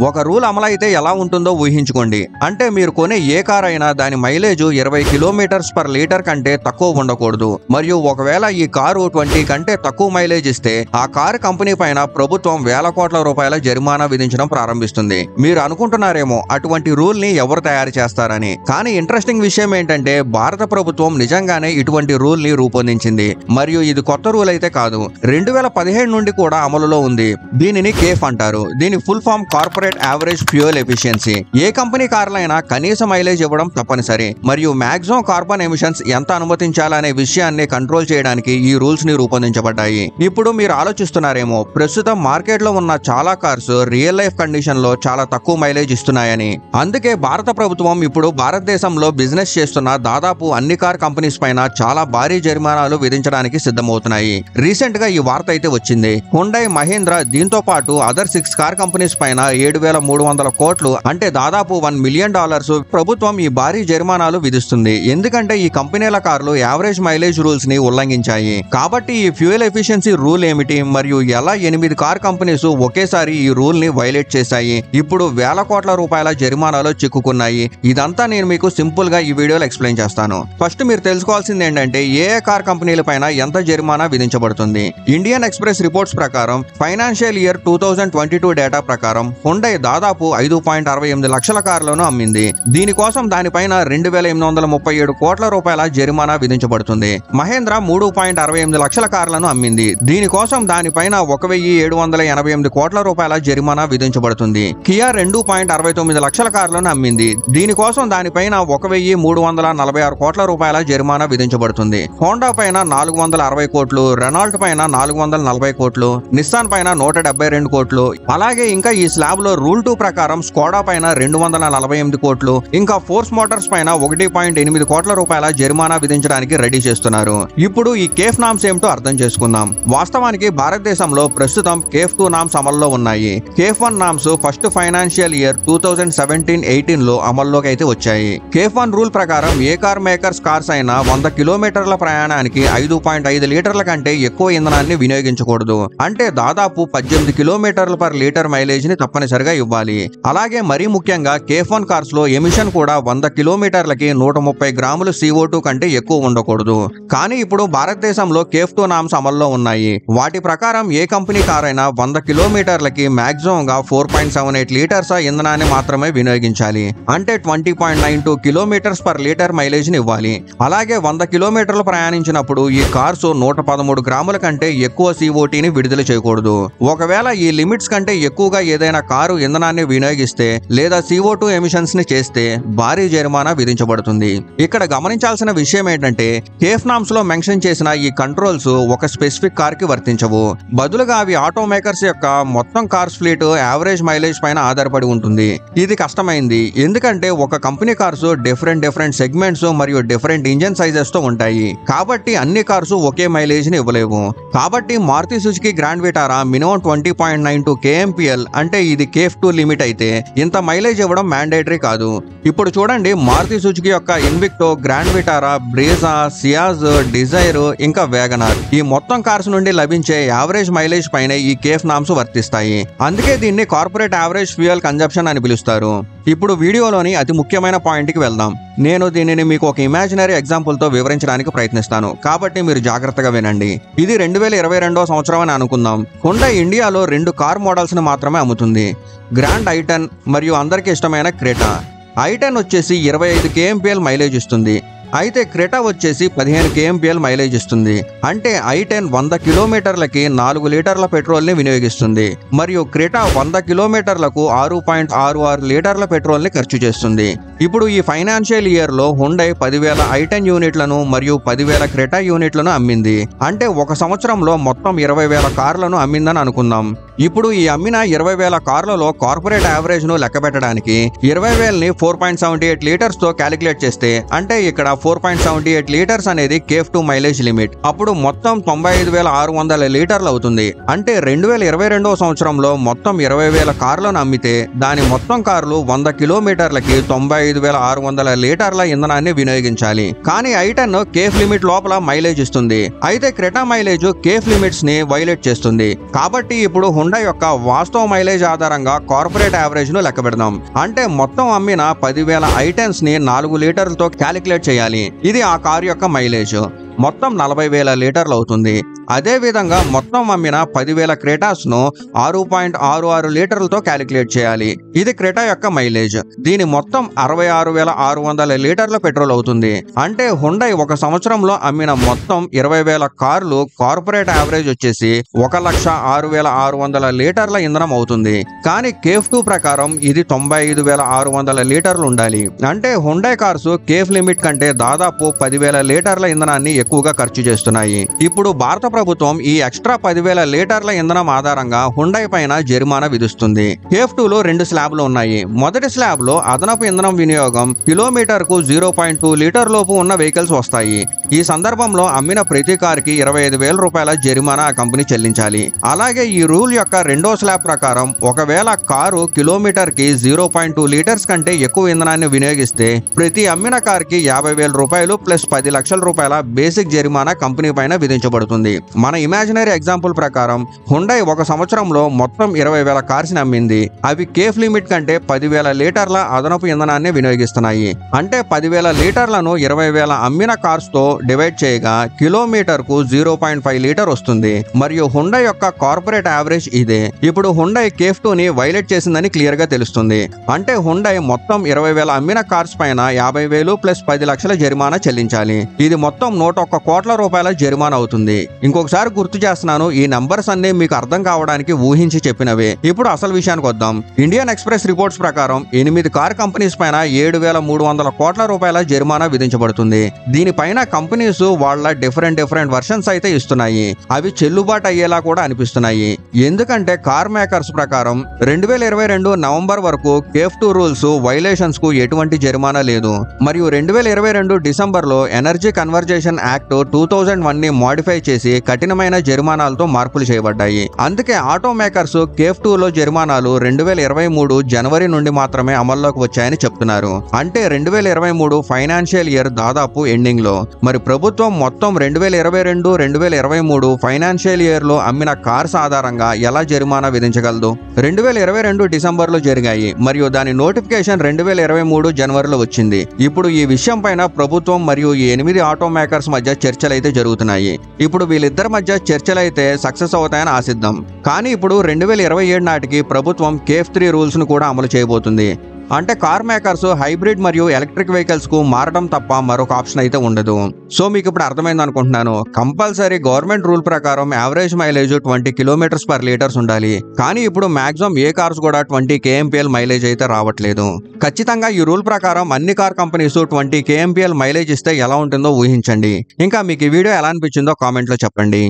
ఒక రూల్ అమలైతే ఎలా ఉంటుందో ఊహించుకోండి. అంటే మీరు కొనే ఏ కార్ అయినా దాని మైలేజ్ 20 కిలోమీటర్స్ పర్ లీటర్ కంటే తక్కువ ఉండకూడదు. మరియు ఒకవేళ ఈ కారు 20 కంటే తక్కువ మైలేజ్ ఇస్తే ఆ కారు కంపెనీ పైన ప్రభుత్వం వేల కోట్ల రూపాయల జరిమానా విధించడం ప్రారంభిస్తుంది. మీరు అనుకుంటున్నారేమో అటువంటి రూల్ ని ఎవరు తయారు చేస్తారని. కానీ ఇంట్రెస్టింగ్ విషయం ఏంటంటే భారత ప్రభుత్వం నిజంగానే ఇటువంటి రూల్ ని రూపొందించింది. మరియు ఇది కొత్త రూల్ అయితే కాదు, 2017 నుండి కూడా అమలులో ఉంది. దీనిని కేఫ్ అంటారు. దీని full form corporate average fuel efficiency. ఏ కంపెనీ కార్లైనా కనీస మైలేజ్ ఇవ్వడం తప్పనిసరి. మరియు మాక్సిమం కార్బన్ ఎమిషన్స్ ఎంత అనుమతించాలనే విషయాన్ని కంట్రోల్ చేయడానికి ఈ రూల్స్ ని రూపొందించబడ్డాయి. ఇప్పుడు మీరు ఆలోచిస్తున్నారేమో ప్రస్తుతం మార్కెట్ లో ఉన్న చాలా కార్స్ రియల్ లైఫ్ కండిషన్ లో చాలా తక్కువ మైలేజ్ ఇస్తున్నాయని. అందుకే భారత ప్రభుత్వం ఇప్పుడు భారతదేశంలో బిజినెస్ చేస్తున్న దాదాపు అన్ని కార్ కంపెనీస్ పైన చాలా భారీ జరిమానాలు విధించడానికి సిద్ధమవుతున్నాయి. రీసెంట్ గా ఈ వార్త అయితే వచ్చింది. హుండై, మహీంద్రా దీంతో పాటు అదర్ 6 కార్ కంపెనీస్ పైన 7,300 కోట్లు అంటే దాదాపు $1 మిలియన్ ప్రభుత్వం ఈ భారీ జరిమానాలు విధిస్తుంది. ఎందుకంటే ఈ కంపెనీల కార్లు యావరేజ్ మైలేజ్ రూల్స్ ని ఉల్లంఘించాయి. కాబట్టి ఈ ఫ్యూయల్ ఎఫిషియన్సీ రూల్ ఏమిటి మరియు ఎలా 8 కార్ కంపెనీస్ ఒకేసారి ఈ రూల్ ని వైలేట్ చేశాయి, ఇప్పుడు వేల కోట్ల రూపాయల జరిమానాలో చిక్కుకున్నాయి. ఇదంతా నేను మీకు సింపుల్ గా ఈ వీడియోలో ఎక్స్ప్లెయిన్ చేస్తాను. ఫస్ట్ మీరు తెలుసుకోవాల్సింది ఏంటంటే ఏ కార్ కంపెనీల పైన ఎంత జరిమానా విధించబడుతుంది. ఇండియన్ ఎక్స్ప్రెస్ రిపోర్ట్స్ ప్రకారం ఫైనాన్షియల్ ఇయర్ 2022 డేటా ప్రకారం హుండై దాదాపు 5.68 లక్షల కార్లను అమ్మింది. దీనికోసం దానిపైన 2,837 కోట్ల రూపాయల జరిమానా విధించబడుతుంది. మహేంద్ర 3.68 లక్షల కార్లను అమ్మింది. దీనికోసం దానిపైన 1,788 కోట్ల రూపాయల జరిమానా విధించబడుతుంది. కియా 2.69 లక్షల కార్లను అమ్మింది. దీనికోసం దానిపైన 1,346 కోట్ల రూపాయల జరిమానా విధించబడుతుంది. హోండా పైన 460 కోట్లు, రెనాల్ట్ పైన 440 కోట్లు, నిస్సాన్ పైన 172 కోట్లు. అలాగే ఇంకా ఈ స్లాబ్ లో రూల్ 2 ప్రకారం స్కోడా పైన 248 కోట్లు, ఇంకా ఫోర్స్ మోటార్స్ పైన 1.8 కోట్ల రూపాయల జరిమానా విధించడానికి రెడీ చేస్తున్నారు. ఇప్పుడు ఈ కేఫ్ నామ్స్ ఏమిటో అర్థం చేసుకుందాం. వాస్తవానికి భారతదేశంలో ప్రస్తుతం కేఫ్ 2 నామ్స్ అమల్లో ఉన్నాయి. Cafe 1 norms first financial year 2017-18 లో అమల్లోకి అయితే వచ్చాయి. కేఫ్ 1 రూల్ ప్రకారం ఏ కార్ మేకర్స్ కార్స్ అయినా 100 కిలోమీటర్ల ప్రయాణానికి 5.5 లీటర్ల కంటే ఎక్కువ ఇంధనాన్ని వినియోగించకూడదు. అంటే దాదాపు 18 కిలోమీటర్ల పర్ లీటర్ మైలేజ్ ని తప్పనిసరిగా ఇవ్వాలి. అలాగే మరీ ముఖ్యంగా కేఫ్ 1 కార్స్ లో ఎమిషన్ కూడా 100 కిలోమీటర్లకి 130 గ్రాములు CO2 కంటే ఎక్కువ ఉండకూడదు. కానీ ఇప్పుడు భారతదేశంలో కేఫ్ 2 నామ్స్ అమల్లో ఉన్నాయి. వాటి ప్రకారం ఏ కంపెనీ కార్ అయినా 100 కిలోమీటర్లకి మాక్సిమం గా 4.78 లీటర్స్ ఇంధనాన్ని మాత్రమే వినియోగించాలి. అంటే 20.92 కిలోమీటర్స్ పర్ లీటర్ మైలేజ్ ని ఇవ్వాలి. అలాగే 100 కిలోమీటర్లు ప్రయాణించినప్పుడు ఈ కార్స్ 113 గ్రాముల కంటే ఎక్కువ CO2 ని విడుదల చేయకూడదు. ఒకవేళ ఈ లిమిట్స్ కంటే ఎక్కువగా ఏదైనా కారు ఇంధనాన్ని వినియోగిస్తే లేదా CO2 ఎమిషన్స్ ని చేస్తే భారీ జరిమానా విధించబడుతుంది. ఇక్కడ గమనించాల్సిన విషయం ఏంటంటే కేఫ్ నామ్స్ లో మెన్షన్ చేసిన ఈ కంట్రోల్స్ ఒక స్పెసిఫిక్ కార్ కి వర్తించవు. బదులుగా అవి ఆటో మేకర్స్ యొక్క మొత్తం కార్స్ ఫ్లీట్ యావరేజ్ మైలేజ్ పైన ఆధారపడి ఉంటుంది. ఇది కష్టమైంది ఎందుకంటే ఒక కంపెనీ కార్స్ డిఫరెంట్ సెగ్మెంట్స్ మరియు డిఫరెంట్ ఇంజన్ సైజెస్ తో ఉంటాయి. కాబట్టి అన్ని కార్స్ ఒకే మైలేజ్ ని ఇవ్వలేవు. కాబట్టి Maruti Suzuki Grand Vitara minimum 20.92 kmpl అంటే ఇది కేఫ్ 2 లిమిట్ అయితే ఇంత మైలేజ్ ఇవ్వడం మ్యాండేటరీ కాదు. ఇప్పుడు చూడండి మారుతి సుజుకి యొక్క Invicto, Grand Vitara, Brezza, Ciaz, Dzire ఇంకా వేగనార్ ఈ మొత్తం కార్స్ నుండి లభించే యావరేజ్ మైలేజ్ పైన ఈ కేఫ్ నామ్స్ వర్తిస్తాయి. అందుకే దీన్ని కార్పొరేట్ యావరేజ్ ఫ్యూయల్ కన్జంప్షన్ అని పిలుస్తారు. ఇప్పుడు వీడియోలోని అతి ముఖ్యమైన పాయింట్ కి వెళ్దాం. నేను దీనిని మీకు ఒక ఇమాజినరీ ఎగ్జాంపుల్ తో వివరించడానికి ప్రయత్నిస్తాను. కాబట్టి మీరు జాగ్రత్తగా వినండి. ఇది 2022వ సంవత్సరం అని అనుకుందాం. హుండై ఇండియాలో 2 కార్ మోడల్స్ ని మాత్రమే అమ్ముతుంది. గ్రాండ్ i10 మరియు అందరికి ఇష్టమైన క్రెటా. i10 వచ్చేసి 25 kmpl మైలేజ్ ఇస్తుంది. అయితే క్రెటా వచ్చేసి 15 kmpl మైలేజ్ ఇస్తుంది. అంటే i10 100 కిలోమీటర్లకి 4 లీటర్ల పెట్రోల్ ని వినియోగిస్తుంది మరియు క్రెటా 100 కిలోమీటర్లకు 6.66 లీటర్ల పెట్రోల్ ని ఖర్చు చేస్తుంది. ఇప్పుడు ఈ ఫైనాన్షియల్ ఇయర్ లో హుండై 10,000 i10 యూనిట్లను మరియు 10,000 క్రెటా యూనిట్లను అమ్మింది. అంటే ఒక సంవత్సరంలో మొత్తం 20,000 కార్లను అమ్మిందని అనుకుందాం. ఇప్పుడు ఈ అమ్మిన 20,000 కార్లలో కార్పొరేట్ యావరేజ్ ను లెక్క పెట్టడానికి 20,000ని 4.78 లీటర్స్ తో క్యాలిక్యులేట్ చేస్తే అంటే ఇక్కడ 4.78 లీటర్స్ అనేది కేఫ్ 2 మైలేజ్ లిమిట్. అప్పుడు మొత్తం 95,600 లీటర్లు అవుతుంది. అంటే 2022వ సంవత్సరంలో మొత్తం 20,000 కార్లను అమ్మితే దాని మొత్తం కార్లు 100 కిలోమీటర్లకి 95,600 లీటర్ల ఇంధనాన్ని వినియోగించాలి. కానీ i10 కేఫ్ లిమిట్ లోపల మైలేజ్ ఇస్తుంది. అయితే క్రెటా మైలేజ్ కేఫ్ లిమిట్స్ ని వైలేట్ చేస్తుంది. కాబట్టి ఇప్పుడు హుండా యొక్క వాస్తవ మైలేజ్ ఆధారంగా కార్పొరేట్ యావరేజ్ ను లెక్క పెడదాం. అంటే మొత్తం అమ్మిన 10,000 ఐటెమ్స్ ని 4 లీటర్లతో క్యాలిక్యులేట్ చేయాలి. ఇది ఆ కారు యొక్క మైలేజ్. మొత్తం 40,000 లీటర్లు అవుతుంది. అదే విధంగా మొత్తం అమ్మిన 10,000 క్రెటాస్ ను 6.66 లీటర్లతో క్యాలిక్యులేట్ చేయాలి. ఇది క్రెటా యొక్క మైలేజ్. దీని మొత్తం 66,600 లీటర్ల పెట్రోల్ అవుతుంది. అంటే హుండై ఒక సంవత్సరంలో అమ్మిన మొత్తం 20,000 కార్లు కార్పొరేట్ యావరేజ్ వచ్చేసి 1,06,600 లీటర్ల ఇంధనం అవుతుంది. కానీ కేఫ్ 2 ప్రకారం ఇది 95,600 లీటర్లు ఉండాలి. అంటే హుండై కార్స్ కేఫ్ లిమిట్ కంటే దాదాపు 10,000 లీటర్ల ఇంధనాన్ని ఎక్కువగా ఖర్చు చేస్తున్నాయి. ఇప్పుడు భారత ప్రభుత్వం ఈ ఎక్స్ట్రా 10,000 లీటర్ల ఇంధనం ఆధారంగా హుండై పైన జరిమానా విధిస్తుంది. కేఫ్ 2 లో 2 స్లాబ్లు ఉన్నాయి. మొదటి స్లాబ్ లో అదనపు ఇంధనం వినియోగం కిలోమీటర్ కు 0.2 లీటర్ లోపు ఉన్న వెహికల్స్ వస్తాయి. ఈ సందర్భంలో అమ్మిన ప్రతి కారుకి 25,000 రూపాయల జరిమానా ఆ కంపెనీ చెల్లించాలి. అలాగే ఈ రూల్ యొక్క రెండో స్లాబ్ ప్రకారం ఒకవేళ కారు కిలోమీటర్ కి 0.2 లీటర్స్ కంటే ఎక్కువ ఇంధనాన్ని వినియోగిస్తే ప్రతి అమ్మిన కారుకి 50,000 రూపాయలు ప్లస్ 10 లక్షల రూపాయల బేసిక్ జరిమానా కంపెనీ పైన విధించబడుతుంది. మన ఇమాజినరీ ఎగ్జాంపుల్ ప్రకారం హుండై ఒక సంవత్సరంలో మొత్తం 20,000 కార్స్ ని అమ్మింది. అవి కేఫ్ లిమిట్ కంటే 10,000 లీటర్ల అదనపు ఇంధనాన్ని వినియోగిస్తున్నాయి. అంటే 10,000 లీటర్లను 20,000 అమ్మిన కార్స్ తో డివైడ్ చేయగా కిలోమీటర్ కు 0.5 లీటర్ వస్తుంది. మరియు హుండై యొక్క కార్పొరేట్ యావరేజ్ ఇదే. ఇప్పుడు హుండై కేఫ్ 2 ని వైలేట్ చేసిందని క్లియర్ గా తెలుస్తుంది. అంటే హుండై మొత్తం 20,000 అమ్మిన కార్స్ పైన 50,000 ప్లస్ 10 లక్షల జరిమానా చెల్లించాలి. ఇది మొత్తం 101 కోట్ల రూపాయల జరిమానా అవుతుంది. ఇంకొకసారి గుర్తు చేస్తున్నాను, ఈ నంబర్స్ అన్ని మీకు అర్థం కావడానికి ఊహించి చెప్పినవే. ఇప్పుడు అసలు విషయానికి వద్దాం. ఇండియన్ ఎక్స్ప్రెస్ రిపోర్ట్స్ ప్రకారం 8 కార్ కంపెనీస్ పైన 7,300 కోట్ల రూపాయల జరిమానా విధించబడుతుంది. దీనిపైన కంపెనీస్ వాళ్ళ డిఫరెంట్ వర్షన్స్ అయితే ఇస్తున్నాయి. అవి చెల్లుబాటు అయ్యేలా కూడా అనిపిస్తున్నాయి. ఎందుకంటే కార్ మేకర్స్ ప్రకారం 2022 నవంబర్ వరకు కేఫ్ 2 రూల్స్ వైలేషన్స్ కు ఎటువంటి జరిమానా లేదు. మరియు 2022 డిసెంబర్ లో ఎనర్జీ కన్వర్జేషన్ యాక్ట్ 2001 ని మోడిఫై చేసి కఠినమైన జరిమానాలతో మార్పులు చేయబడ్డాయి. అందుకే ఆటో మేకర్స్ కేఫ్ 2 లో జరిమానాలు 2023 జనవరి నుండి మాత్రమే అమల్లోకి వచ్చాయని చెప్తున్నారు. అంటే 2023 ఫైనాన్షియల్ ఇయర్ దాదాపు ఎండింగ్ లో. మరి ప్రభుత్వం మొత్తం 2022, 2023 ఫైనాన్షియల్ ఇయర్ లో అమ్మిన కార్స్ ఆధారంగా ఎలా జరిమానా విధించగలదు? 2022 డిసెంబర్ లో జరిగాయి మరియు దాని నోటిఫికేషన్ 2023 జనవరిలో వచ్చింది. ఇప్పుడు ఈ విషయం పైన ప్రభుత్వం మరియు ఈ 8 ఆటో మేకర్స్ మధ్య చర్చలైతే జరుగుతున్నాయి. ఇప్పుడు వీళ్ళిద్దరి మధ్య చర్చలైతే సక్సెస్ అవుతాయని ఆశిద్దాం. కానీ ఇప్పుడు 2027 నాటికి ప్రభుత్వం కేఫ్ 3 రూల్స్ ను కూడా అమలు చేయబోతుంది. అంటే కార్ మేకర్స్ హైబ్రిడ్ మరియు ఎలక్ట్రిక్ వెహికల్స్ కు మారడం తప్ప మరొక ఆప్షన్ అయితే ఉండదు. సో మీకు ఇప్పుడు అర్థమైంది అనుకుంటున్నాను. కంపల్సరీ గవర్నమెంట్ రూల్ ప్రకారం average mileage 20 kilometres per litres ఉండాలి. కానీ ఇప్పుడు మాక్సిమం ఏ కార్స్ కూడా 20 kmpl మైలేజ్ అయితే రావట్లేదు. ఖచ్చితంగా ఈ రూల్ ప్రకారం అన్ని కార్ కంపెనీస్ 20 kmpl మైలేజ్ ఇస్తే ఎలా ఉంటుందో ఊహించండి. ఇంకా మీకు ఈ వీడియో ఎలా అనిపించిందో కామెంట్ లో చెప్పండి.